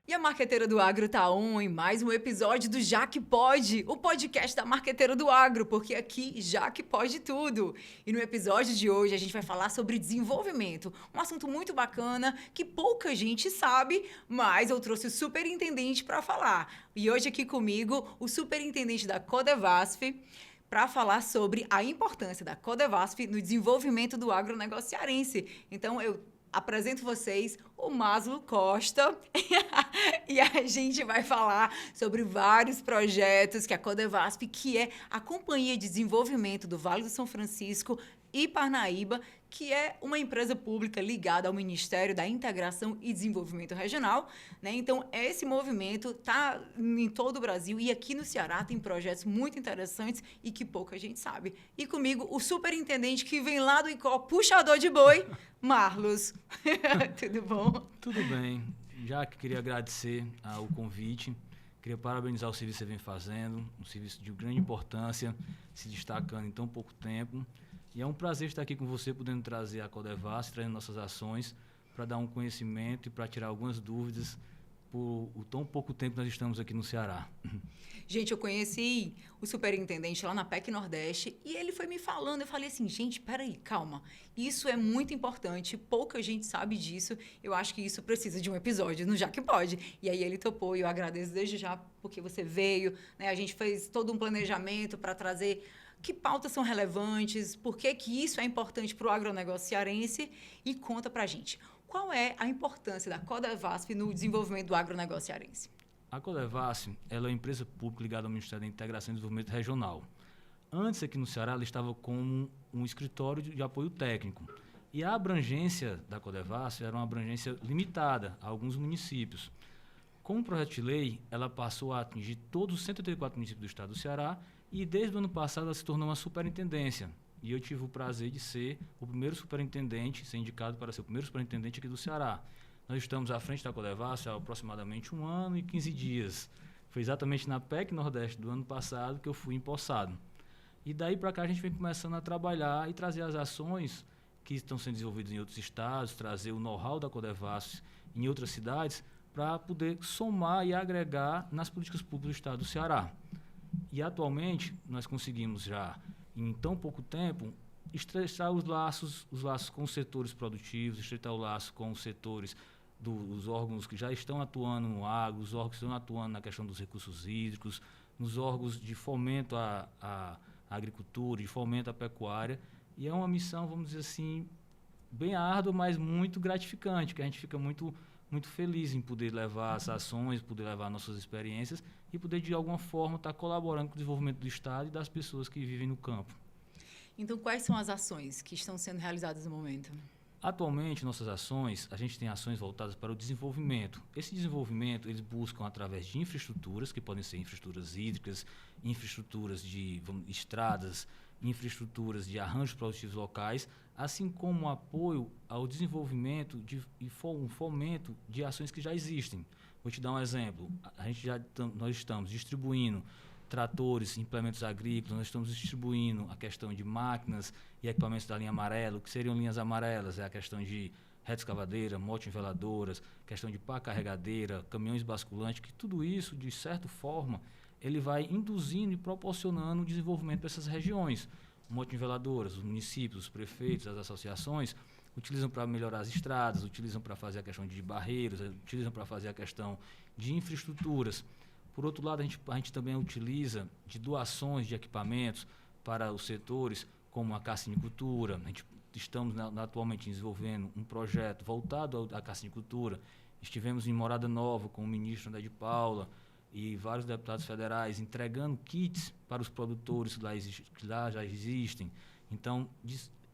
E a Marqueteira do Agro tá on em mais um episódio do Já Que Pode, o podcast da Marqueteira do Agro, porque aqui já que pode tudo. E no episódio de hoje a gente vai falar sobre desenvolvimento, um assunto muito bacana que pouca gente sabe, mas eu trouxe o superintendente para falar. E hoje aqui comigo o superintendente da Codevasf, para falar sobre a importância da Codevasf no desenvolvimento do agronegócio cearense. Então eu apresento vocês o Máslo Costa e a gente vai falar sobre vários projetos que a Codevasf, que é a Companhia de Desenvolvimento do Vale do São Francisco e Parnaíba, que é uma empresa pública ligada ao Ministério da Integração e Desenvolvimento Regional, né? Então, esse movimento está em todo o Brasil e aqui no Ceará tem projetos muito interessantes e que pouca gente sabe. E comigo, o superintendente que vem lá do ICO, puxador de boi, Marlos. Tudo bom? Tudo bem. Já que queria agradecer o convite, queria parabenizar o serviço que você vem fazendo, um serviço de grande importância, se destacando em tão pouco tempo. E é um prazer estar aqui com você, podendo trazer a Codevasf, trazendo nossas ações, para dar um conhecimento e para tirar algumas dúvidas por o tão pouco tempo que nós estamos aqui no Ceará. Gente, eu conheci o superintendente lá na PEC Nordeste e ele foi me falando, eu falei assim, gente, peraí, calma, isso é muito importante, pouca gente sabe disso, eu acho que isso precisa de um episódio no Já Que Pode. E aí ele topou e eu agradeço desde já porque você veio, né? A gente fez todo um planejamento para trazer que pautas são relevantes, por que isso é importante para o agronegócio cearense e conta para a gente. Qual é a importância da Codevasf no desenvolvimento do agronegócio cearense? A Codevasf ela é uma empresa pública ligada ao Ministério da Integração e Desenvolvimento Regional. Antes, aqui no Ceará, ela estava como um escritório de apoio técnico. E a abrangência da Codevasf era uma abrangência limitada a alguns municípios. Com o projeto de lei, ela passou a atingir todos os 184 municípios do estado do Ceará e, desde o ano passado, ela se tornou uma superintendência. E eu tive o prazer de ser o primeiro superintendente, ser indicado para ser o primeiro superintendente aqui do Ceará. Nós estamos à frente da Codevasf há aproximadamente 1 ano e 15 dias. Foi exatamente na PEC Nordeste do ano passado que eu fui empossado. E daí para cá a gente vem começando a trabalhar e trazer as ações que estão sendo desenvolvidas em outros estados, trazer o know-how da Codevasf em outras cidades para poder somar e agregar nas políticas públicas do estado do Ceará. E atualmente nós conseguimos já, em tão pouco tempo, estreitar os laços com os setores produtivos, estreitar o laço com os setores dos órgãos que já estão atuando no agro, os órgãos que estão atuando na questão dos recursos hídricos, nos órgãos de fomento à agricultura, de fomento à pecuária. E é uma missão, vamos dizer assim, bem árdua, mas muito gratificante, que a gente fica muito feliz em poder levar as ações, poder levar nossas experiências e poder, de alguma forma, estar colaborando com o desenvolvimento do Estado e das pessoas que vivem no campo. Então, quais são as ações que estão sendo realizadas no momento? Atualmente, nossas ações, a gente tem ações voltadas para o desenvolvimento. Esse desenvolvimento, eles buscam através de infraestruturas, que podem ser infraestruturas hídricas, infraestruturas de estradas, infraestruturas de arranjos produtivos locais, assim como um apoio ao desenvolvimento e um fomento de ações que já existem. Vou te dar um exemplo. Nós estamos distribuindo tratores, implementos agrícolas, nós estamos distribuindo a questão de máquinas e equipamentos da linha amarela. O que seriam linhas amarelas? É a questão de retroescavadeira, motoniveladoras, questão de pá carregadeira, caminhões basculantes, que tudo isso, de certa forma, ele vai induzindo e proporcionando o desenvolvimento dessas regiões. Motoniveladoras, os municípios, os prefeitos, as associações, utilizam para melhorar as estradas, utilizam para fazer a questão de barreiros, utilizam para fazer a questão de infraestruturas. Por outro lado, a gente também utiliza de doações de equipamentos para os setores, como a carcinicultura. Estamos atualmente desenvolvendo um projeto voltado à carcinicultura. Estivemos em Morada Nova com o ministro André de Paula e vários deputados federais entregando kits para os produtores que lá já existem. Então,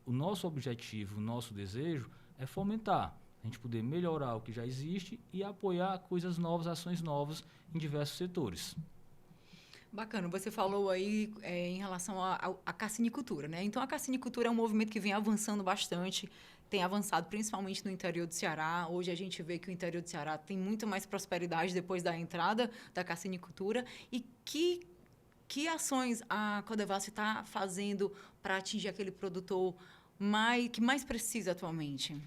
o nosso objetivo, o nosso desejo é fomentar, a gente poder melhorar o que já existe e apoiar coisas novas, ações novas em diversos setores. Bacana, você falou aí em relação à carcinicultura, né? Então, a carcinicultura é um movimento que vem avançando bastante, tem avançado principalmente no interior do Ceará. Hoje a gente vê que o interior do Ceará tem muito mais prosperidade depois da entrada da carcinicultura e que que ações a Codevasf está fazendo para atingir aquele produtor que mais precisa atualmente?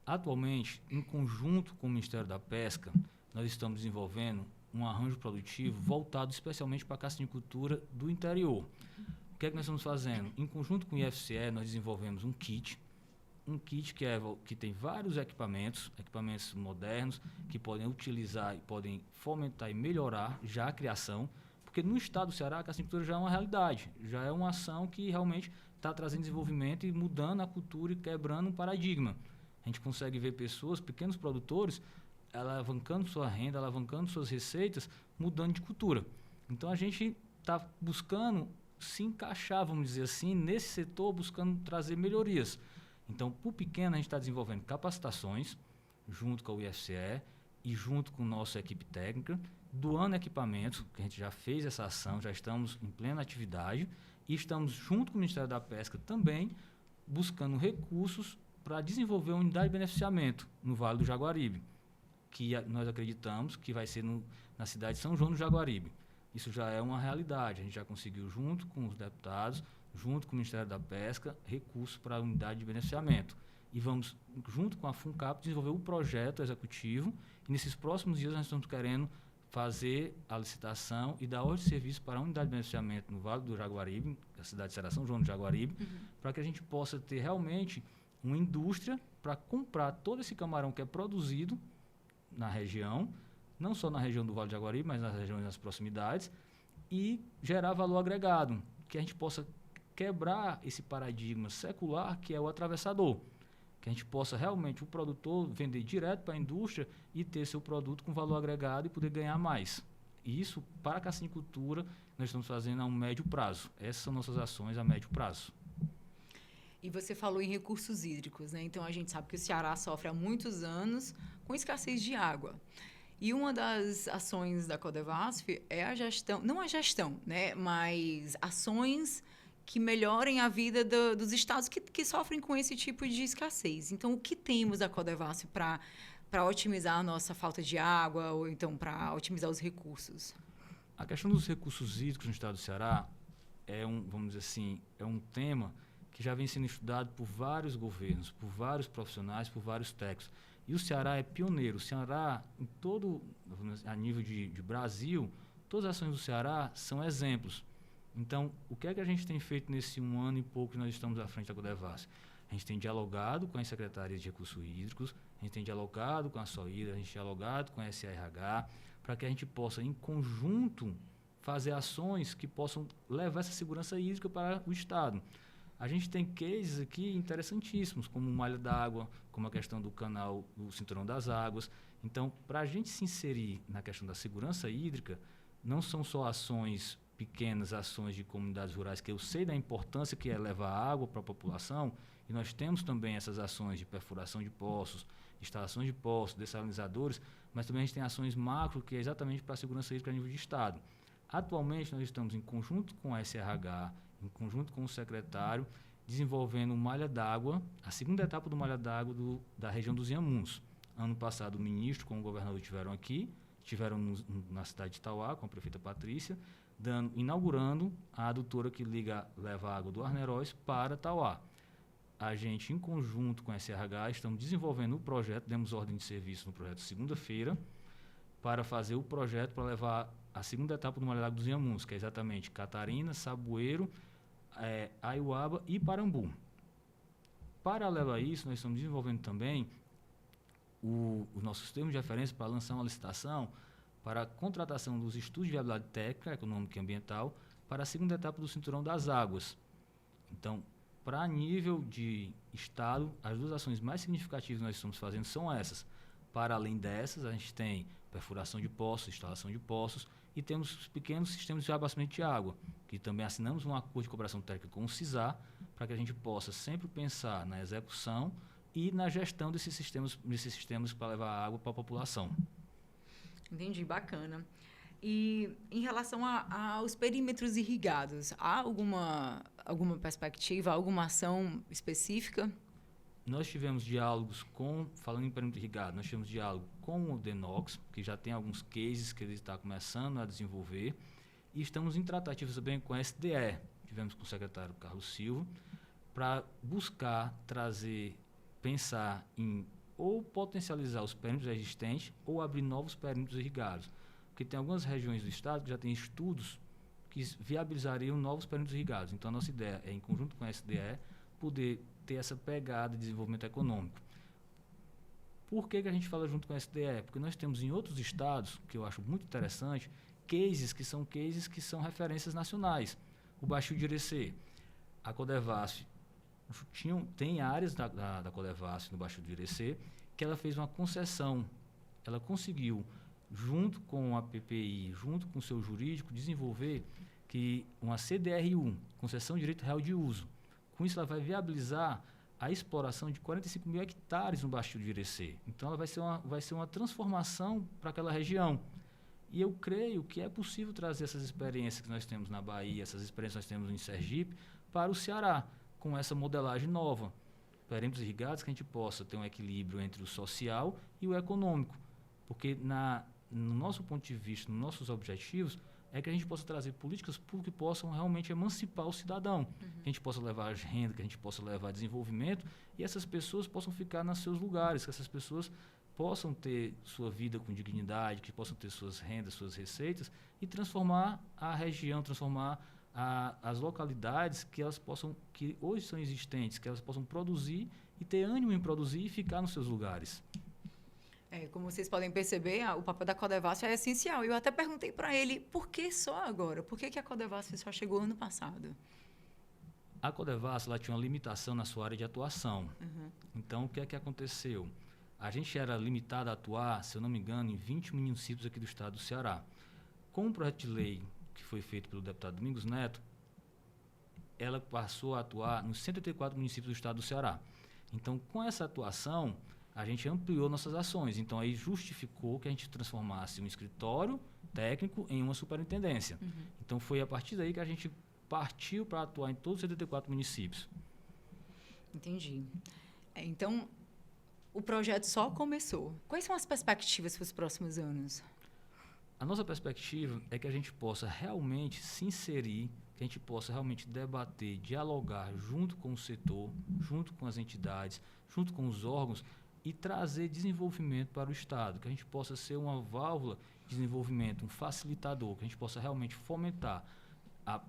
Atualmente, em conjunto com o Ministério da Pesca, nós estamos desenvolvendo um arranjo produtivo voltado especialmente para a cassinicultura do interior. O que é que nós estamos fazendo? Em conjunto com o IFCE, nós desenvolvemos um kit que tem vários equipamentos modernos, que podem utilizar e podem fomentar e melhorar já a criação, porque no estado do Ceará a cassinicultura já é uma realidade, já é uma ação que realmente está trazendo desenvolvimento e mudando a cultura e quebrando um paradigma. A gente consegue ver pessoas, pequenos produtores, alavancando sua renda, alavancando suas receitas, mudando de cultura. Então a gente está buscando se encaixar, vamos dizer assim, nesse setor, buscando trazer melhorias. Então, por pequeno, a gente está desenvolvendo capacitações, junto com o IFCE e junto com a nossa equipe técnica, doando equipamentos, que a gente já fez essa ação, já estamos em plena atividade, e estamos, junto com o Ministério da Pesca, também buscando recursos para desenvolver uma unidade de beneficiamento no Vale do Jaguaribe, que nós acreditamos que vai ser na cidade de São João do Jaguaribe. Isso já é uma realidade, a gente já conseguiu, junto com os deputados, junto com o Ministério da Pesca, recursos para a unidade de beneficiamento. E vamos, junto com a FUNCAP, desenvolver o projeto executivo, e nesses próximos dias nós estamos querendo fazer a licitação e dar ordem de serviço para a unidade de beneficiamento no Vale do Jaguaribe, a cidade de Ceará, São João do Jaguaribe, para que a gente possa ter realmente uma indústria para comprar todo esse camarão que é produzido na região, não só na região do Vale do Jaguaribe, mas nas regiões das proximidades, e gerar valor agregado, que a gente possa quebrar esse paradigma secular que é o atravessador, que a gente possa realmente, o produtor, vender direto para a indústria e ter seu produto com valor agregado e poder ganhar mais. E isso, para a cassinicultura, nós estamos fazendo a um médio prazo. Essas são nossas ações a médio prazo. E você falou em recursos hídricos, né? Então, a gente sabe que o Ceará sofre há muitos anos com escassez de água. E uma das ações da Codevasf é a gestão, não a gestão, né? Mas ações que melhorem a vida dos estados que sofrem com esse tipo de escassez. Então, o que temos da Codevasf para otimizar a nossa falta de água ou então para otimizar os recursos? A questão dos recursos hídricos no estado do Ceará vamos dizer assim, é um tema que já vem sendo estudado por vários governos, por vários profissionais, por vários técnicos. E o Ceará é pioneiro. O Ceará, em todo, a nível de Brasil, todas as ações do Ceará são exemplos. Então, o que é que a gente tem feito nesse 1 ano e pouco que nós estamos à frente da Codevasf? A gente tem dialogado com as secretarias de recursos hídricos, a gente tem dialogado com a SOIDA, a gente tem dialogado com a SARH, para que a gente possa, em conjunto, fazer ações que possam levar essa segurança hídrica para o Estado. A gente tem cases aqui interessantíssimos, como Malha d'Água, como a questão do canal do Cinturão das Águas. Então, para a gente se inserir na questão da segurança hídrica, não são só ações pequenas, ações de comunidades rurais, que eu sei da importância que é levar água para a população, e nós temos também essas ações de perfuração de poços, instalações de poços, dessalinizadores, mas também a gente tem ações macro, que é exatamente para a segurança hídrica a nível de Estado. Atualmente, nós estamos em conjunto com a SRH, em conjunto com o secretário, desenvolvendo o Malha d'Água, a segunda etapa do Malha d'Água da região dos Inhamuns. Ano passado, o ministro com o governador estiveram aqui, estiveram na cidade de Tauá, com a prefeita Patrícia, inaugurando a adutora que leva a água do Arneróis para Tauá. A gente, em conjunto com a SRH, estamos desenvolvendo o projeto, demos ordem de serviço no projeto segunda-feira, para fazer o projeto para levar a segunda etapa do Malha d'Água dos Inhamuns, que é exatamente Catarina, Saboeiro, Aiuaba e Parambu. Paralelo a isso, nós estamos desenvolvendo também os nossos termos de referência para lançar uma licitação para a contratação dos estudos de viabilidade técnica, econômica e ambiental para a segunda etapa do Cinturão das Águas. Então, para nível de Estado, as duas ações mais significativas que nós estamos fazendo são essas. Para além dessas, a gente tem perfuração de poços, instalação de poços, e temos os pequenos sistemas de abastecimento de água, que também assinamos um acordo de cooperação técnica com o CISAR, para que a gente possa sempre pensar na execução e na gestão desses sistemas para levar água para a população. Entendi, bacana. E em relação aos perímetros irrigados, há alguma perspectiva, alguma ação específica? Nós tivemos diálogos falando em perímetro irrigado, nós tivemos diálogo com o DENOX, que já tem alguns cases que ele está começando a desenvolver, E estamos em tratativas também com a SDE, tivemos com o secretário Carlos Silva, para buscar pensar em ou potencializar os perímetros existentes ou abrir novos perímetros irrigados. Porque tem algumas regiões do estado que já têm estudos que viabilizariam novos perímetros irrigados. Então, a nossa ideia é, em conjunto com a SDE, poder ter essa pegada de desenvolvimento econômico. Por que a gente fala junto com a SDE? Porque nós temos em outros estados, que eu acho muito interessante, cases que são referências nacionais. O Baixio de Irecê, a Codevasf, tem áreas da Codevasf no Baixio de Irecê que ela fez uma concessão. Ela conseguiu, junto com a PPI, junto com o seu jurídico, desenvolver uma CDRU, Concessão de Direito Real de Uso. Com isso, ela vai viabilizar a exploração de 45 mil hectares no Baixio de Irecê. Então, ela vai ser uma transformação para aquela região. E eu creio que é possível trazer essas experiências que nós temos na Bahia, essas experiências que nós temos em Sergipe, para o Ceará, com essa modelagem nova. Perímetros irrigados que a gente possa ter um equilíbrio entre o social e o econômico. Porque, no nosso ponto de vista, nos nossos objetivos, é que a gente possa trazer políticas públicas que possam realmente emancipar o cidadão, que a gente possa levar renda, que a gente possa levar desenvolvimento e essas pessoas possam ficar nos seus lugares, que essas pessoas possam ter sua vida com dignidade, que possam ter suas rendas, suas receitas e transformar a região, transformar as localidades que hoje são existentes, que elas possam produzir e ter ânimo em produzir e ficar nos seus lugares. Como vocês podem perceber, o papel da Codevasf é essencial. Eu até perguntei para ele por que só agora? Por que a Codevasf só chegou ano passado? A Codevasf ela tinha uma limitação na sua área de atuação. Então, o que é que aconteceu? A gente era limitado a atuar, se eu não me engano, em 20 municípios aqui do estado do Ceará. Com o projeto de lei que foi feito pelo deputado Domingos Neto, ela passou a atuar nos 184 municípios do estado do Ceará. Então, com essa atuação, a gente ampliou nossas ações. Então, aí justificou que a gente transformasse um escritório técnico em uma superintendência. Então, foi a partir daí que a gente partiu para atuar em todos os 74 municípios. Entendi. Então, o projeto só começou. Quais são as perspectivas para os próximos anos? A nossa perspectiva é que a gente possa realmente se inserir, que a gente possa realmente debater, dialogar junto com o setor, junto com as entidades, junto com os órgãos e trazer desenvolvimento para o Estado, que a gente possa ser uma válvula de desenvolvimento, um facilitador, que a gente possa realmente fomentar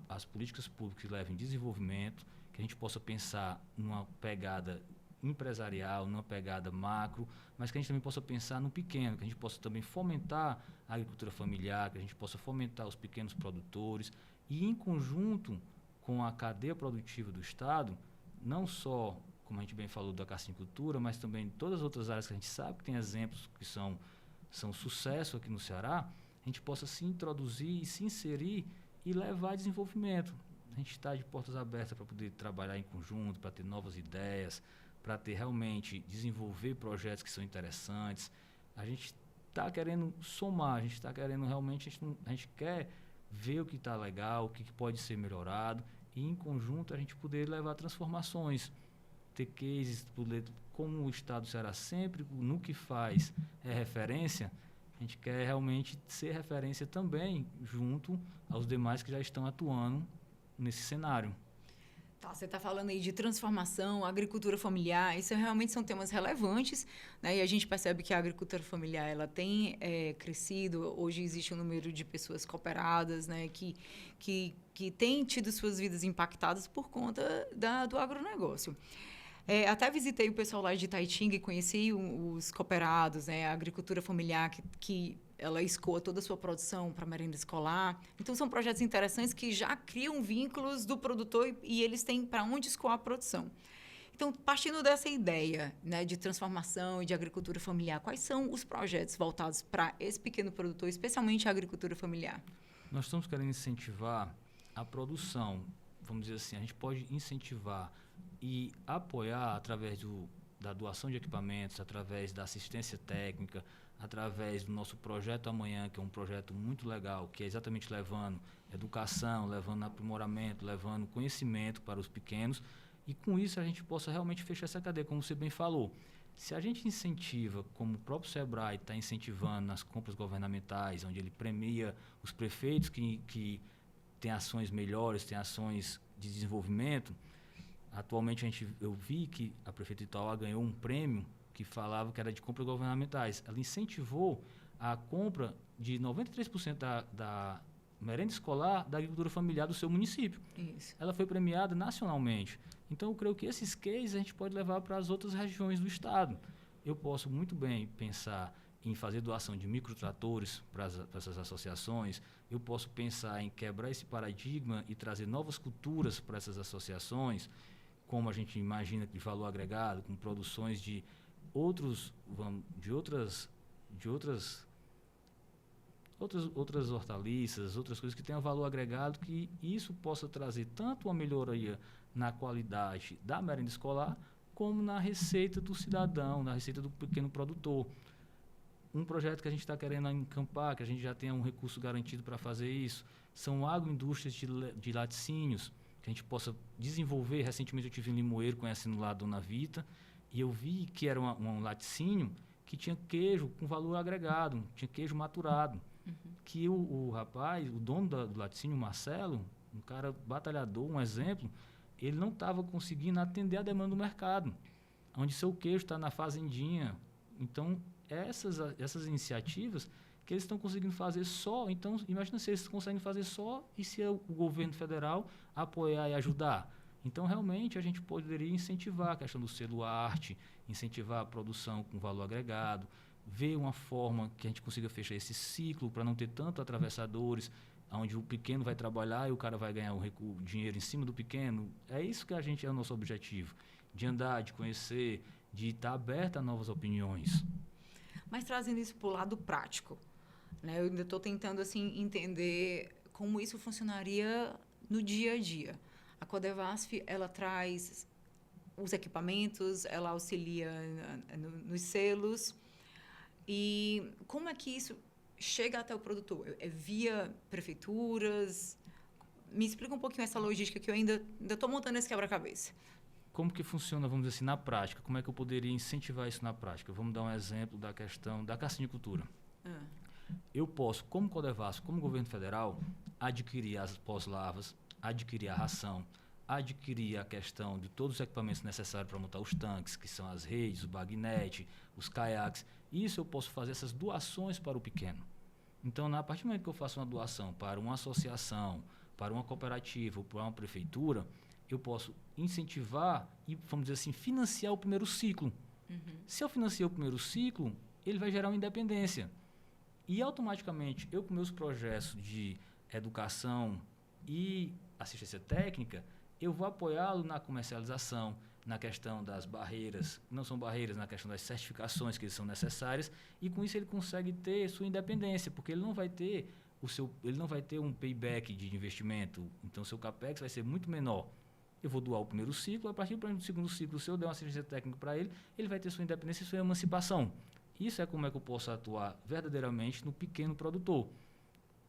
as políticas públicas que levem desenvolvimento, que a gente possa pensar numa pegada empresarial, numa pegada macro, mas que a gente também possa pensar no pequeno, que a gente possa também fomentar a agricultura familiar, que a gente possa fomentar os pequenos produtores e, em conjunto com a cadeia produtiva do Estado, não só, como a gente bem falou, da cassinicultura, mas também de todas as outras áreas que a gente sabe que tem exemplos que são sucesso aqui no Ceará, a gente possa se introduzir e se inserir e levar desenvolvimento. A gente está de portas abertas para poder trabalhar em conjunto, para ter novas ideias, para ter realmente desenvolver projetos que são interessantes. A gente está querendo somar, a gente está querendo realmente, a gente quer ver o que está legal, o que pode ser melhorado e, em conjunto, a gente poder levar transformações, ter cases, como o Estado do Ceará sempre, no que faz, é referência, a gente quer realmente ser referência também junto aos demais que já estão atuando nesse cenário. Tá, você está falando aí de transformação, agricultura familiar, isso realmente são temas relevantes, né? E a gente percebe que a agricultura familiar ela tem crescido, hoje existe um número de pessoas cooperadas, né? Que têm tido suas vidas impactadas por conta do agronegócio. Até visitei o pessoal lá de Itaitinga e conheci os cooperados, né? A agricultura familiar que ela escoa toda a sua produção para merenda escolar. Então, são projetos interessantes que já criam vínculos do produtor e eles têm para onde escoar a produção. Então, partindo dessa ideia, né, de transformação e de agricultura familiar, quais são os projetos voltados para esse pequeno produtor, especialmente a agricultura familiar? Nós estamos querendo incentivar a produção, vamos dizer assim, a gente pode incentivar e apoiar através da doação de equipamentos, através da assistência técnica, através do nosso projeto Amanhã, que é um projeto muito legal, que é exatamente levando educação, levando aprimoramento, levando conhecimento para os pequenos, e com isso a gente possa realmente fechar essa cadeia, como você bem falou. Se a gente incentiva, como o próprio Sebrae está incentivando nas compras governamentais, onde ele premia os prefeitos que tem ações melhores, tem ações de desenvolvimento. Atualmente eu vi que a Prefeitura de Itauá ganhou um prêmio que falava que era de compras governamentais. Ela incentivou a compra de 93% da merenda escolar da agricultura familiar do seu município. Isso. Ela foi premiada nacionalmente. Então, eu creio que esses cases a gente pode levar para as outras regiões do estado. Eu posso muito bem pensar em fazer doação de microtratores para essas associações. Eu posso pensar em quebrar esse paradigma e trazer novas culturas para essas associações, como a gente imagina de valor agregado, com produções de outras hortaliças, outras coisas que tenham valor agregado, que isso possa trazer tanto uma melhoria na qualidade da merenda escolar, como na receita do cidadão, na receita do pequeno produtor. Um projeto que a gente está querendo encampar, que a gente já tem um recurso garantido para fazer isso, são agroindústrias de laticínios, que a gente possa desenvolver. Recentemente eu tive em Limoeiro, conhecendo lá a Dona Vita, e eu vi que era um laticínio que tinha queijo com valor agregado, tinha queijo maturado. Que o rapaz, o dono do laticínio, o Marcelo, um cara batalhador, um exemplo, ele não estava conseguindo atender a demanda do mercado, onde seu queijo está na fazendinha. Então, essas iniciativas que eles estão conseguindo fazer só. Então, imagina se eles conseguem fazer só e se o governo federal apoiar e ajudar. Então, realmente, a gente poderia incentivar a questão do selo arte, incentivar a produção com valor agregado, ver uma forma que a gente consiga fechar esse ciclo para não ter tanto atravessadores, onde o pequeno vai trabalhar e o cara vai ganhar o dinheiro em cima do pequeno. É isso que é o nosso objetivo, de andar, de conhecer, de estar aberto a novas opiniões. Mas trazendo isso para o lado prático, né? Eu ainda estou tentando assim, entender como isso funcionaria no dia a dia. A Codevasf, ela traz os equipamentos, ela auxilia nos selos. E como é que isso chega até o produtor? É via prefeituras? Me explica um pouquinho essa logística, que eu ainda estou montando esse quebra-cabeça. Como que funciona, vamos dizer assim, na prática? Como é que eu poderia incentivar isso na prática? Vamos dar um exemplo da questão da carcinicultura. Eu posso, como Codevasf, como governo federal, adquirir as pós-lavas, adquirir a ração, adquirir a questão de todos os equipamentos necessários para montar os tanques, que são as redes, o bagnete, os caiaques. Isso eu posso fazer essas doações para o pequeno. Então, a partir do momento que eu faço uma doação para uma associação, para uma cooperativa ou para uma prefeitura, eu posso incentivar e, vamos dizer assim, financiar o primeiro ciclo. Se eu financiar o primeiro ciclo, ele vai gerar uma independência. E, automaticamente, eu com meus projetos de educação e assistência técnica, eu vou apoiá-lo na comercialização, na questão das barreiras, não são barreiras, na questão das certificações que são necessárias, e com isso ele consegue ter sua independência, porque ele não vai ter um payback de investimento, então seu capex vai ser muito menor. Eu vou doar o primeiro ciclo, a partir do segundo ciclo, se eu der uma assistência técnica para ele, ele vai ter sua independência e sua emancipação. Isso é como é que eu posso atuar verdadeiramente no pequeno produtor.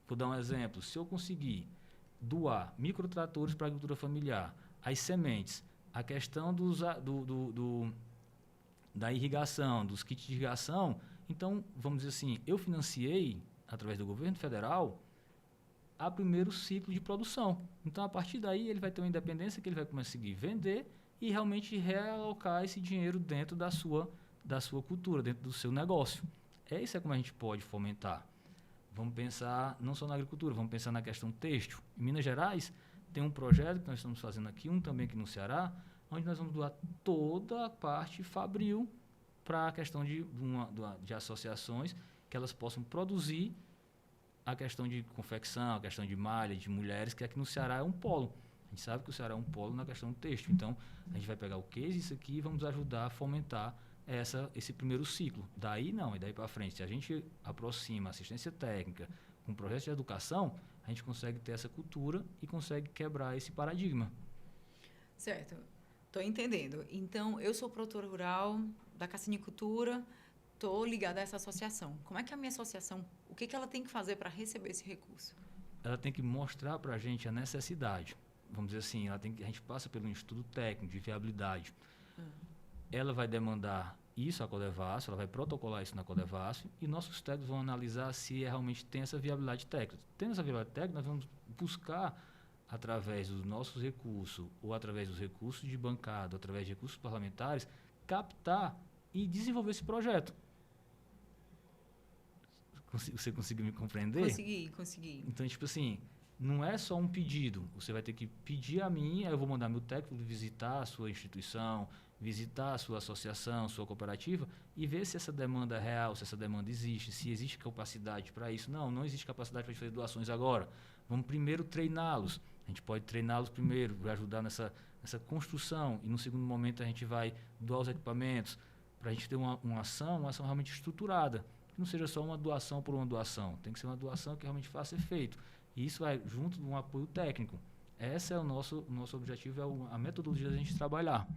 Vou dar um exemplo. Se eu conseguir doar microtratores para a agricultura familiar, as sementes, a questão da irrigação, dos kits de irrigação, então, vamos dizer assim, eu financiei, através do governo federal, a primeiro ciclo de produção. Então, a partir daí, ele vai ter uma independência que ele vai conseguir vender e realmente realocar esse dinheiro dentro da sua cultura, dentro do seu negócio. Isso é como a gente pode fomentar. Vamos pensar não só na agricultura, vamos pensar na questão têxtil. Em Minas Gerais, tem um projeto que nós estamos fazendo aqui, um também aqui no Ceará, onde nós vamos doar toda a parte fabril para a questão de associações, que elas possam produzir a questão de confecção, a questão de malha, de mulheres, que aqui no Ceará é um polo. A gente sabe que o Ceará é um polo na questão do têxtil. Então, a gente vai pegar o case, isso aqui, e vamos ajudar a fomentar esse primeiro ciclo. Daí não, e daí para frente. Se a gente aproxima a assistência técnica com projetos de educação, a gente consegue ter essa cultura e consegue quebrar esse paradigma. Certo, estou entendendo. Então, eu sou produtora rural da carcinicultura, estou ligada a essa associação. Como é que a minha associação, o que ela tem que fazer para receber esse recurso? Ela tem que mostrar para a gente a necessidade. Vamos dizer assim, a gente passa pelo estudo técnico de viabilidade. Ela vai demandar isso à Codevasf, ela vai protocolar isso na Codevasf e nossos técnicos vão analisar se realmente tem essa viabilidade técnica. Tendo essa viabilidade técnica, nós vamos buscar, através dos nossos recursos, ou através dos recursos de bancada, ou através de recursos parlamentares, captar e desenvolver esse projeto. Você conseguiu me compreender? Consegui. Então, tipo assim, não é só um pedido. Você vai ter que pedir a mim, aí eu vou mandar meu técnico visitar a sua instituição, visitar a sua associação, sua cooperativa, e ver se essa demanda é real, se essa demanda existe, se existe capacidade para isso. Não existe capacidade para fazer doações agora. Vamos primeiro treiná-los. A gente pode treiná-los primeiro, vai ajudar nessa construção, e no segundo momento a gente vai doar os equipamentos, para a gente ter uma ação realmente estruturada. Não seja só uma doação por uma doação, tem que ser uma doação que realmente faça efeito. E isso vai junto de um apoio técnico. Esse é o nosso objetivo, é a metodologia da gente trabalhar.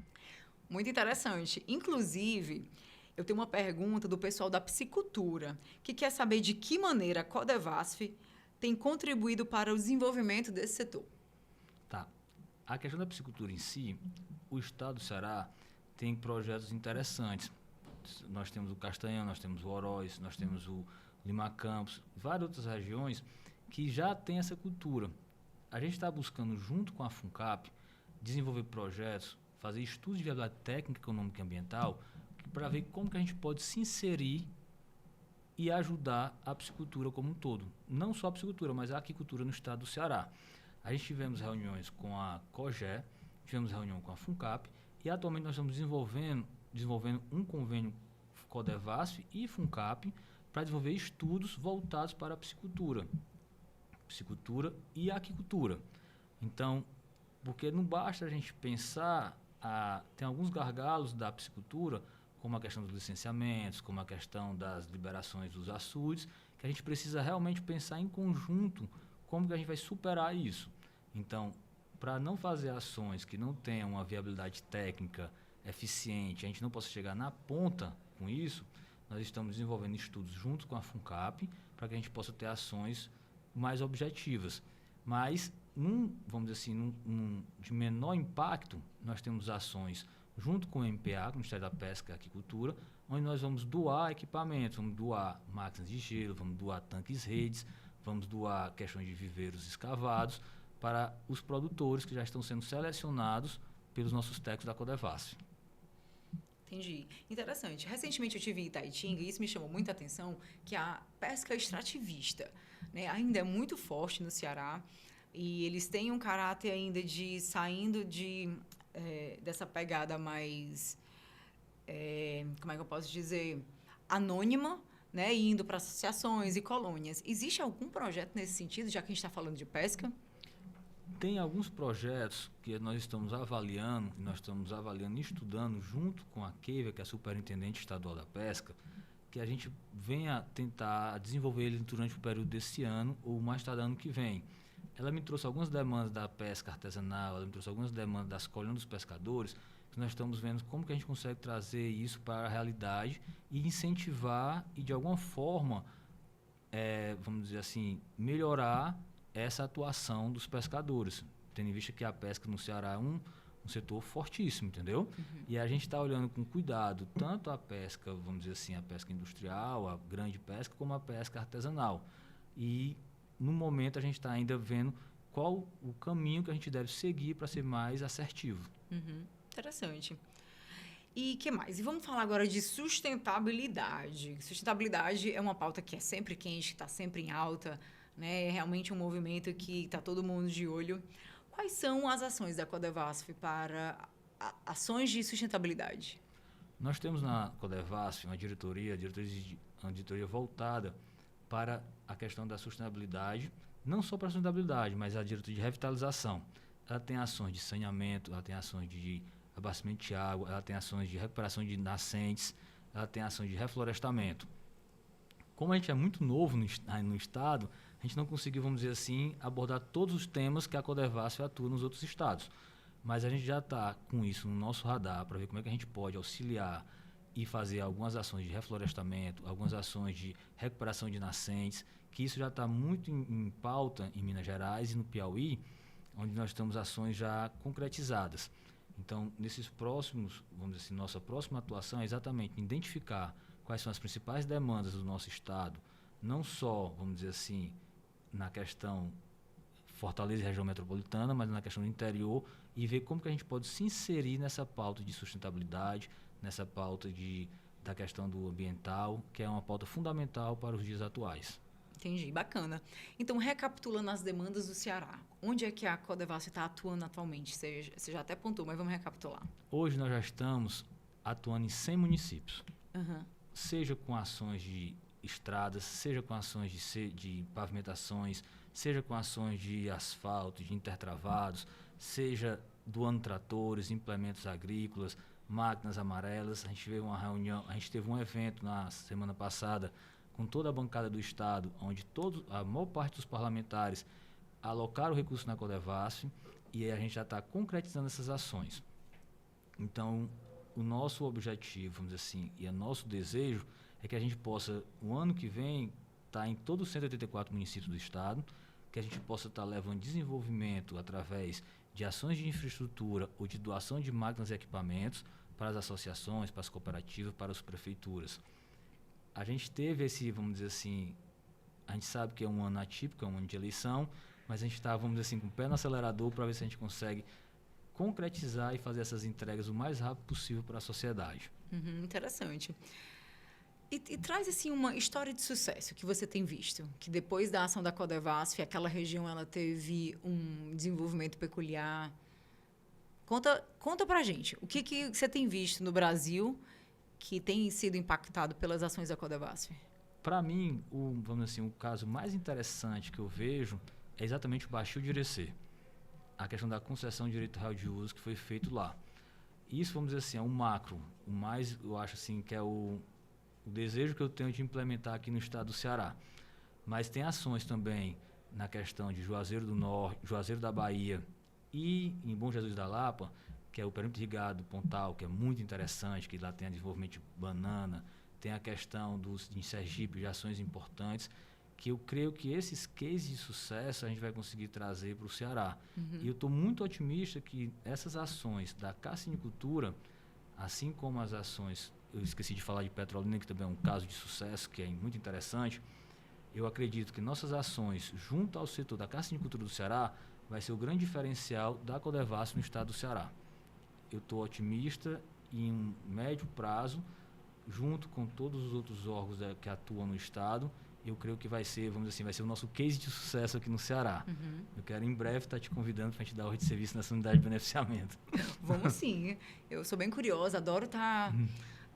Muito interessante. Inclusive, eu tenho uma pergunta do pessoal da piscicultura, que quer saber de que maneira a Codevasf tem contribuído para o desenvolvimento desse setor. Tá. A questão da piscicultura em si, o Estado do Ceará tem projetos interessantes. Nós temos o Castanhão, nós temos o Oroz, nós temos o Lima Campos, várias outras regiões que já têm essa cultura. A gente está buscando, junto com a FUNCAP, desenvolver projetos, fazer estudos de viabilidade técnica, econômica e ambiental, para ver como que a gente pode se inserir e ajudar a piscicultura como um todo. Não só a piscicultura, mas a aquicultura no estado do Ceará. A gente tivemos reuniões com a COGÉ, tivemos reunião com a FUNCAP, e atualmente nós estamos desenvolvendo um convênio Codevasf e FUNCAP para desenvolver estudos voltados para a piscicultura e a aquicultura. Então, porque não basta a gente pensar, tem alguns gargalos da piscicultura, como a questão dos licenciamentos, como a questão das liberações dos açudes, que a gente precisa realmente pensar em conjunto como que a gente vai superar isso. Então, para não fazer ações que não tenham uma viabilidade técnica eficiente, a gente não possa chegar na ponta com isso, nós estamos desenvolvendo estudos junto com a FUNCAP para que a gente possa ter ações mais objetivas. Mas, vamos dizer assim, de menor impacto, nós temos ações junto com o MPA, com o Ministério da Pesca e Aquicultura, onde nós vamos doar equipamentos, vamos doar máquinas de gelo, vamos doar tanques redes, vamos doar questões de viveiros escavados para os produtores que já estão sendo selecionados pelos nossos técnicos da Codevasf. Entendi. Interessante. Recentemente eu estive em Itaitinga e isso me chamou muita atenção, que a pesca extrativista, né, ainda é muito forte no Ceará e eles têm um caráter ainda de saindo dessa pegada mais, como é que eu posso dizer, anônima, né, e indo para associações e colônias. Existe algum projeto nesse sentido, já que a gente está falando de pesca? Tem alguns projetos que nós estamos avaliando e estudando junto com a Keiva, que é a Superintendente Estadual da Pesca, que a gente venha tentar desenvolver ele durante o período desse ano ou mais tarde ano que vem. Ela me trouxe algumas demandas da pesca artesanal, ela me trouxe algumas demandas das colônias dos pescadores, que nós estamos vendo como que a gente consegue trazer isso para a realidade e incentivar e, de alguma forma, vamos dizer assim, melhorar essa atuação dos pescadores, tendo em vista que a pesca no Ceará é um setor fortíssimo, entendeu? Uhum. E a gente está olhando com cuidado tanto a pesca, vamos dizer assim, a pesca industrial, a grande pesca, como a pesca artesanal. E, no momento, a gente está ainda vendo qual o caminho que a gente deve seguir para ser mais assertivo. Uhum. Interessante. E o que mais? E vamos falar agora de sustentabilidade. Sustentabilidade é uma pauta que é sempre quente, está sempre em alta, né? É realmente um movimento que está todo mundo de olho. Quais são as ações da Codevasf para ações de sustentabilidade? Nós temos na Codevasf uma diretoria voltada para a questão da sustentabilidade, não só para a sustentabilidade, mas a diretoria de revitalização. Ela tem ações de saneamento, ela tem ações de abastecimento de água, ela tem ações de recuperação de nascentes, ela tem ações de reflorestamento. Como a gente é muito novo no estado, a gente não conseguiu, vamos dizer assim, abordar todos os temas que a Codevasf atua nos outros estados. Mas a gente já está com isso no nosso radar para ver como é que a gente pode auxiliar e fazer algumas ações de reflorestamento, algumas ações de recuperação de nascentes, que isso já está muito em pauta em Minas Gerais e no Piauí, onde nós temos ações já concretizadas. Então, nesses próximos, vamos dizer assim, nossa próxima atuação é exatamente identificar quais são as principais demandas do nosso estado, não só, vamos dizer assim, na questão Fortaleza e região metropolitana, mas na questão do interior, e ver como que a gente pode se inserir nessa pauta de sustentabilidade, nessa pauta da questão do ambiental, que é uma pauta fundamental para os dias atuais. Entendi, bacana. Então, recapitulando as demandas do Ceará, onde é que a Codevasf está atuando atualmente? Você já até apontou, mas vamos recapitular. Hoje nós já estamos atuando em 100 municípios, Uhum. seja com ações de estradas, seja com ações de pavimentações, seja com ações de asfalto, de intertravados, seja doando tratores, implementos agrícolas, máquinas amarelas. A gente teve uma reunião, a gente teve um evento na semana passada com toda a bancada do Estado, onde a maior parte dos parlamentares alocaram o recurso na Codevasf, e a gente já está concretizando essas ações. Então, o nosso objetivo, vamos dizer assim, e o nosso desejo é que a gente possa, o ano que vem, estar em todos os 184 municípios do Estado, que a gente possa estar levando desenvolvimento através de ações de infraestrutura ou de doação de máquinas e equipamentos para as associações, para as cooperativas, para as prefeituras. A gente teve vamos dizer assim, a gente sabe que é um ano atípico, é um ano de eleição, mas a gente está, vamos dizer assim, com o pé no acelerador para ver se a gente consegue concretizar e fazer essas entregas o mais rápido possível para a sociedade. Interessante. E traz, assim, uma história de sucesso que você tem visto, que depois da ação da Codevasf, aquela região ela teve um desenvolvimento peculiar. Conta pra gente, o que você tem visto no Brasil que tem sido impactado pelas ações da Codevasf? Para mim, vamos dizer assim, o caso mais interessante que eu vejo é exatamente o Baixio de Irecê. A questão da concessão de direito real de uso que foi feito lá. Isso, vamos dizer assim, é um macro. O mais, eu acho assim, que é o desejo que eu tenho de implementar aqui no estado do Ceará. Mas tem ações também na questão de Juazeiro do Norte, Juazeiro da Bahia e em Bom Jesus da Lapa, que é o perímetro irrigado Pontal, que é muito interessante, que lá tem desenvolvimento de banana, tem a questão em Sergipe, de ações importantes, que eu creio que esses cases de sucesso a gente vai conseguir trazer para o Ceará. E eu estou muito otimista que essas ações da cassinicultura, assim como as ações, eu esqueci de falar de Petrolina, que também é um caso de sucesso, que é muito interessante, eu acredito que nossas ações junto ao setor da cassinicultura do Ceará vai ser o grande diferencial da Codevasf no estado do Ceará. Eu estou otimista e em um médio prazo, junto com todos os outros órgãos que atuam no estado, eu creio que vai ser, vamos dizer assim, vai ser o nosso case de sucesso aqui no Ceará. Eu quero em breve estar te convidando para a gente dar ordem de serviço nessa unidade de beneficiamento. Vamos sim. Eu sou bem curiosa, adoro estar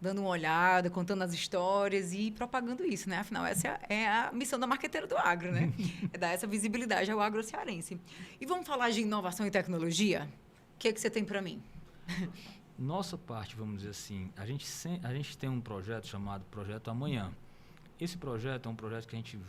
dando uma olhada, contando as histórias e propagando isso, né? Afinal, essa é a missão da Marqueteira do Agro, né? É dar essa visibilidade ao agro cearense. E vamos falar de inovação e tecnologia? O que você tem para mim? Nossa parte, vamos dizer assim, a gente tem um projeto chamado Projeto Amanhã. Esse projeto é um projeto que a gente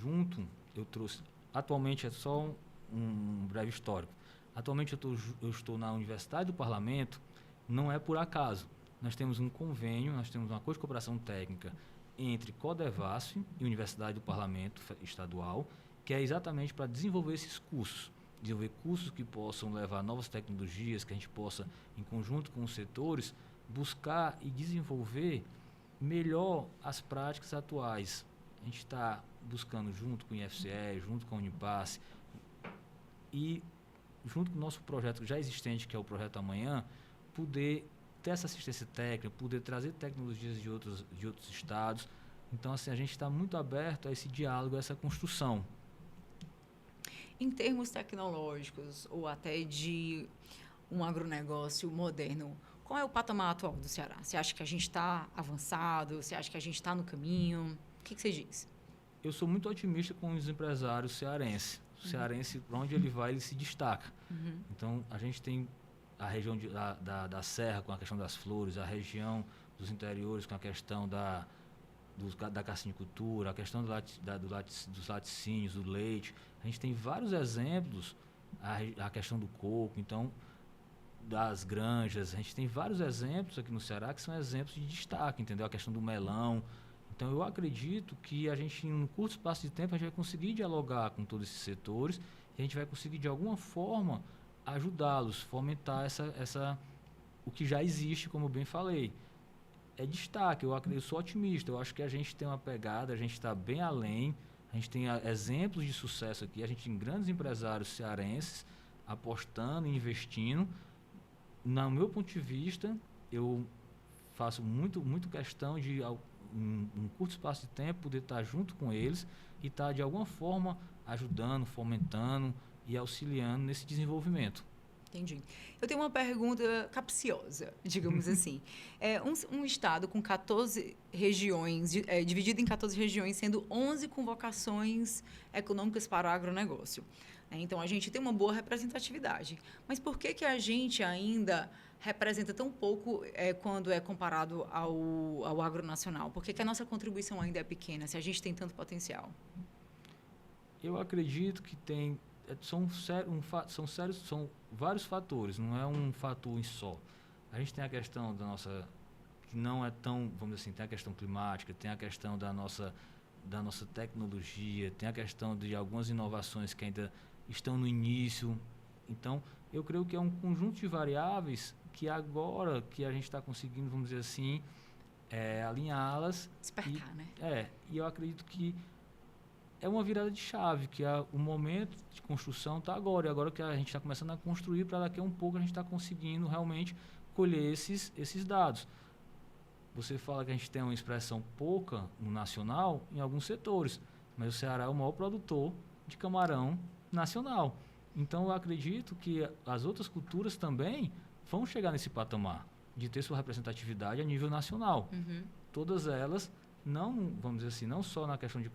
eu trouxe, atualmente é só um breve histórico. Atualmente eu estou na Universidade do Parlamento, não é por acaso. Nós temos um convênio, nós temos um acordo de cooperação técnica entre Codevasf e Universidade do Parlamento Estadual, que é exatamente para desenvolver esses cursos. Desenvolver cursos que possam levar novas tecnologias, que a gente possa, em conjunto com os setores, buscar e desenvolver melhor as práticas atuais. A gente está buscando, junto com o IFCE, junto com a Unipasse, e junto com o nosso projeto já existente, que é o Projeto Amanhã, poder ter essa assistência técnica, poder trazer tecnologias de outros estados. Então, assim, a gente está muito aberto a esse diálogo, a essa construção. Em termos tecnológicos ou até de um agronegócio moderno, qual é o patamar atual do Ceará? Você acha que a gente está avançado? Você acha que a gente está no caminho? O que você diz? Eu sou muito otimista com os empresários cearenses. O cearense, para onde ele vai, ele se destaca. Então, a gente tem a região da Serra com a questão das flores, a região dos interiores com a questão da cassinicultura, a questão dos laticínios, do leite. A gente tem vários exemplos, a questão do coco, então, das granjas. A gente tem vários exemplos aqui no Ceará que são exemplos de destaque, entendeu? A questão do melão. Então, eu acredito que a gente, em um curto espaço de tempo, a gente vai conseguir dialogar com todos esses setores e a gente vai conseguir, de alguma forma, ajudá-los, fomentar o que já existe, como eu bem falei. É destaque, eu sou otimista, eu acho que a gente tem uma pegada, a gente está bem além, a gente tem exemplos de sucesso aqui, a gente tem grandes empresários cearenses apostando e investindo. No meu ponto de vista, eu faço muito questão de, um curto espaço de tempo, poder estar junto com eles e estar, de alguma forma, ajudando, fomentando e auxiliando nesse desenvolvimento. Entendi. Eu tenho uma pergunta capciosa, digamos assim. Um estado com 14 regiões, dividido em 14 regiões, sendo 11 com vocações econômicas para o agronegócio. Então, a gente tem uma boa representatividade. Mas por que a gente ainda representa tão pouco quando é comparado ao agronacional? Por que a nossa contribuição ainda é pequena, se a gente tem tanto potencial? Eu acredito que são vários fatores, não é um fator em só. A gente tem a questão da nossa, que não é tão, vamos dizer assim, tem a questão climática, tem a questão da nossa tecnologia, tem a questão de algumas inovações que ainda estão no início. Então, eu creio que é um conjunto de variáveis que agora que a gente está conseguindo, vamos dizer assim, alinhá-las. Despertar, né? E eu acredito que é uma virada de chave, que o momento de construção está agora. E agora que a gente está começando a construir, para daqui a um pouco a gente está conseguindo realmente colher esses dados. Você fala que a gente tem uma expressão pouca no nacional em alguns setores, mas o Ceará é o maior produtor de camarão nacional. Então, eu acredito que as outras culturas também vão chegar nesse patamar de ter sua representatividade a nível nacional. Uhum. Todas elas, não, vamos dizer assim, não só na questão de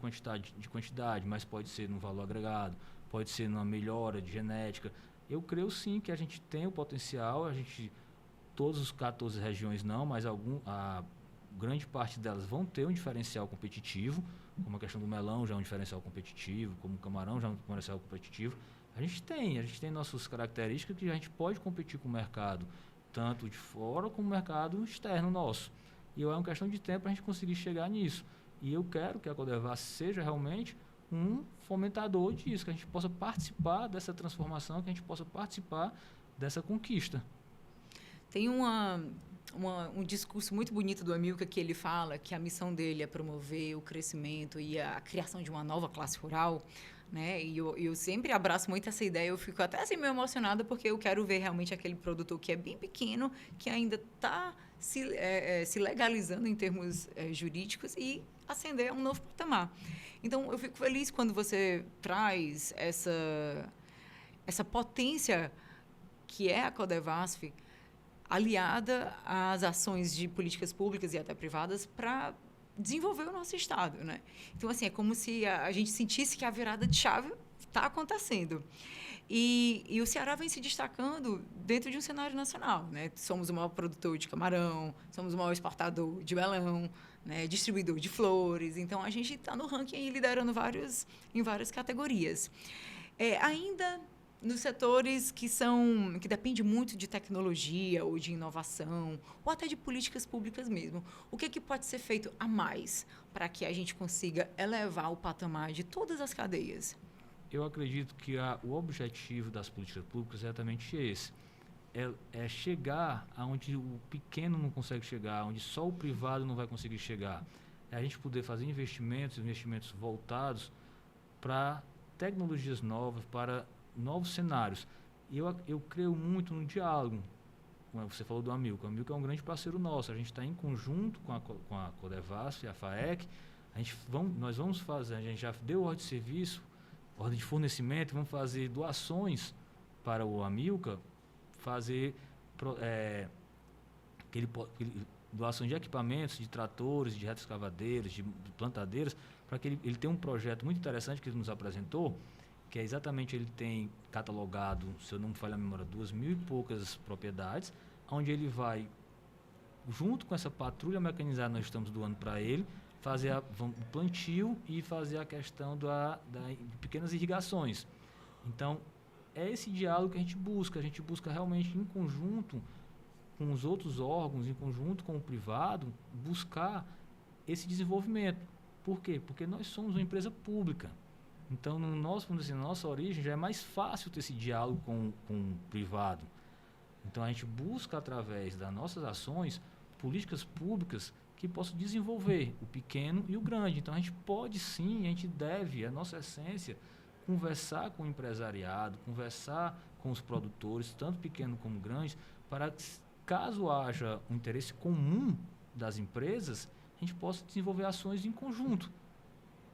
quantidade, mas pode ser no valor agregado, pode ser numa melhora de genética. Eu creio sim que a gente tem o potencial, todas as 14 regiões não, mas a grande parte delas vão ter um diferencial competitivo, como a questão do melão já é um diferencial competitivo, como o camarão já é um diferencial competitivo. A gente tem nossas características que a gente pode competir com o mercado, tanto de fora como o mercado externo nosso. E é uma questão de tempo para a gente conseguir chegar nisso. E eu quero que a Codevas seja realmente um fomentador disso, que a gente possa participar dessa transformação, que a gente possa participar dessa conquista. Tem um discurso muito bonito do Amilcar que ele fala que a missão dele é promover o crescimento e a criação de uma nova classe rural, né? E eu sempre abraço muito essa ideia, eu fico até assim meio emocionada porque eu quero ver realmente aquele produtor que é bem pequeno, que ainda está se legalizando em termos jurídicos e ascender a um novo patamar. Então, eu fico feliz quando você traz essa potência que é a Codevasf, aliada às ações de políticas públicas e até privadas para desenvolver o nosso Estado, né? Então, assim, é como se a gente sentisse que a virada de chave está acontecendo. E o Ceará vem se destacando dentro de um cenário nacional, né? Somos o maior produtor de camarão, somos o maior exportador de melão, né? Distribuidor de flores. Então, a gente está no ranking aí, liderando em várias categorias. Ainda nos setores que dependem muito de tecnologia ou de inovação, ou até de políticas públicas mesmo. O que pode ser feito a mais para que a gente consiga elevar o patamar de todas as cadeias? Eu acredito que o objetivo das políticas públicas é exatamente esse. É chegar aonde o pequeno não consegue chegar, onde só o privado não vai conseguir chegar. É a gente poder fazer investimentos voltados para tecnologias novas, para novos cenários. E eu creio muito no diálogo. Como você falou do Amilcar. O Amilcar é um grande parceiro nosso. A gente está em conjunto com a Codevasf e a FAEC. Nós vamos fazer, a gente já deu ordem de serviço, ordem de fornecimento, vamos fazer doações para o Amilcar, fazer doação de equipamentos, de tratores, de retroescavadeiras, de plantadeiras, para que ele tenha um projeto muito interessante que ele nos apresentou, que é exatamente, ele tem catalogado, se eu não me falho a memória, 2.000 e poucas propriedades, onde ele vai, junto com essa patrulha mecanizada que nós estamos doando para ele, fazer o plantio e fazer a questão de pequenas irrigações. Então, é esse diálogo que a gente busca realmente em conjunto com os outros órgãos, em conjunto com o privado, buscar esse desenvolvimento. Por quê? Porque nós somos uma empresa pública. Então, na nossa origem, já é mais fácil ter esse diálogo com o privado. Então, a gente busca, através das nossas ações, políticas públicas que possam desenvolver o pequeno e o grande. Então, a gente pode sim, a gente deve, a nossa essência, conversar com o empresariado, conversar com os produtores, tanto pequeno como grande, para que, caso haja um interesse comum das empresas, a gente possa desenvolver ações em conjunto.